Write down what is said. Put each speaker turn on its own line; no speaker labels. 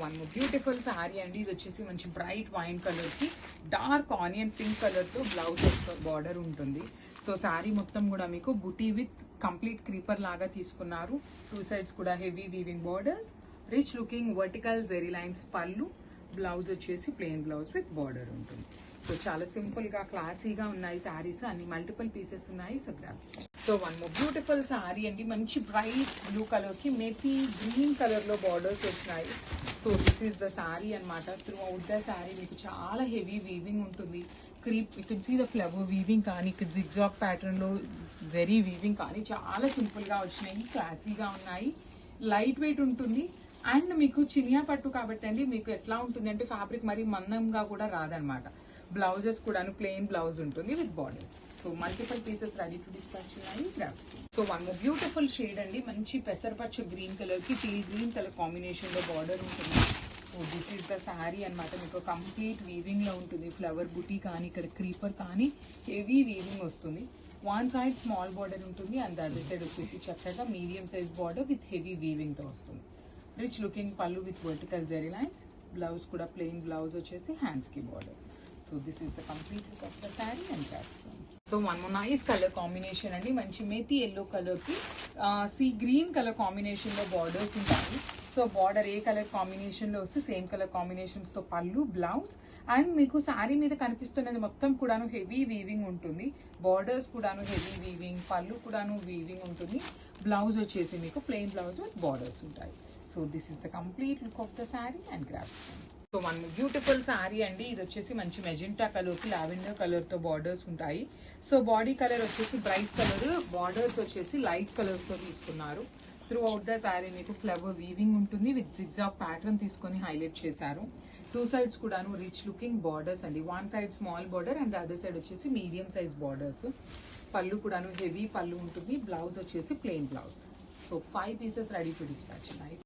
One beautiful sari అండి. ఇది వచ్చేసి మంచి బ్రైట్ వైన్ కలర్ కి డార్క్ ఆనియన్ పింక్ కలర్ తో బ్లౌజ్ బార్డర్ ఉంటుంది. సో శారీ మొత్తం కూడా మీకు బుటీ విత్ కంప్లీట్ క్రీపర్ లాగా తీసుకున్నారు. టూ సైడ్స్ కూడా heavy weaving borders, rich looking vertical zari lines పళ్ళు, బ్లౌజ్ వచ్చేసి ప్లెయిన్ బ్లౌజ్ విత్ బార్డర్ ఉంటుంది. సో చాలా సింపుల్ గా క్లాసీగా ఉన్నాయి శారీస్, అన్ని మల్టిపుల్ పీసెస్ ఉన్నాయి. So grabs. So one more beautiful sari అండి. మంచి బ్రైట్ బ్లూ కలర్ కి మెథీ గ్రీన్ కలర్ లో బార్డర్స్ వచ్చినాయి. So this is the sari అనమాట. త్రూ అవుట్ ద శారీ మీకు చాలా హెవీ వీవింగ్ ఉంటుంది. Creep you can see the flower weaving కానీ, జిగ్జాగ్ ప్యాటర్న్ లో జెరీ వీవింగ్ కానీ చాలా సింపుల్ గా వచ్చినాయి. క్లాసీగా ఉన్నాయి, లైట్ వెయిట్ ఉంటుంది. అండ్ మీకు చినియా పట్టు కాబట్టి అండి మీకు ఎట్లా ఉంటుంది అంటే ఫ్యాబ్రిక్ మరి మందంగా కూడా రాదనమాట. బ్లౌజెస్ కూడా ప్లెయిన్ బ్లౌజ్ ఉంటుంది with borders. So multiple pieces ready to dispatch ఉన్నాయి. Grabs. So one more beautiful shade అండి. మంచి పెసరపచ్చ గ్రీన్ కలర్ కి టీల్ గ్రీన్ కలర్ కాంబినేషన్ లో బార్డర్ ఉంటుంది. So this is the sari అనమాట. మీకు కంప్లీట్ వీవింగ్ లో ఉంటుంది. ఫ్లవర్ బుటీ కానీ, ఇక్కడ క్రీపర్ కానీ హెవీ వీవింగ్ వస్తుంది. వన్ సైడ్ స్మాల్ బార్డర్ ఉంటుంది అండ్ అదర్ సైడ్ వచ్చేసి చక్కగా medium size border with heavy weaving తో వస్తుంది. Rich looking pallu with vertical zari lines, blouse కూడా ప్లెయిన్ బ్లౌజ్ వచ్చేసి హ్యాండ్స్ కి border. So this is the complete look of the sari and caps. So one more nice colour combination అండి. మంచి methi yellow colour కి sea green colour combination లో borders ఉంటాయి. So border ఏ colour combination లో వస్తే same colour combinations తో పళ్ళు, blouse and మీకు శారీ మీద కనిపిస్తున్నది మొత్తం కూడాను హెవీ వీవింగ్ ఉంటుంది. బార్డర్స్ కూడాను హెవీ వీవింగ్, పళ్ళు కూడాను వీవింగ్ ఉంటుంది. బ్లౌజ్ వచ్చేసి మీకు ప్లెయిన్ బ్లౌజ్ విత్ బార్డర్స్ ఉంటాయి. So this is the complete look of the sari and grabs. So one beautiful sari అండి. ఇది వచ్చేసి మంచి మెజెంటా కలర్ కి లావెండర్ కలర్ తో బార్డర్స్ ఉంటాయి. సో బాడీ కలర్ వచ్చేసి బ్రైట్ కలర్, బార్డర్స్ వచ్చేసి లైట్ కలర్స్ తో తీసుకున్నారు. త్రూ అవుట్ ద శారీ మీకు ఫ్లవర్ వీవింగ్ ఉంటుంది విత్ జిగ్జాగ్ ప్యాటర్న్ తీసుకొని హైలైట్ చేశారు. టూ సైడ్స్ కూడాను రిచ్ లుకింగ్ బార్డర్స్ అండి. One side small border and other side వచ్చేసి మీడియం సైజ్ బార్డర్స్. పళ్ళు కూడాను హెవీ పళ్ళు ఉంటుంది. బ్లౌజ్ వచ్చేసి plain blouse. So 5 pieces ready to dispatch ఉన్నాయి.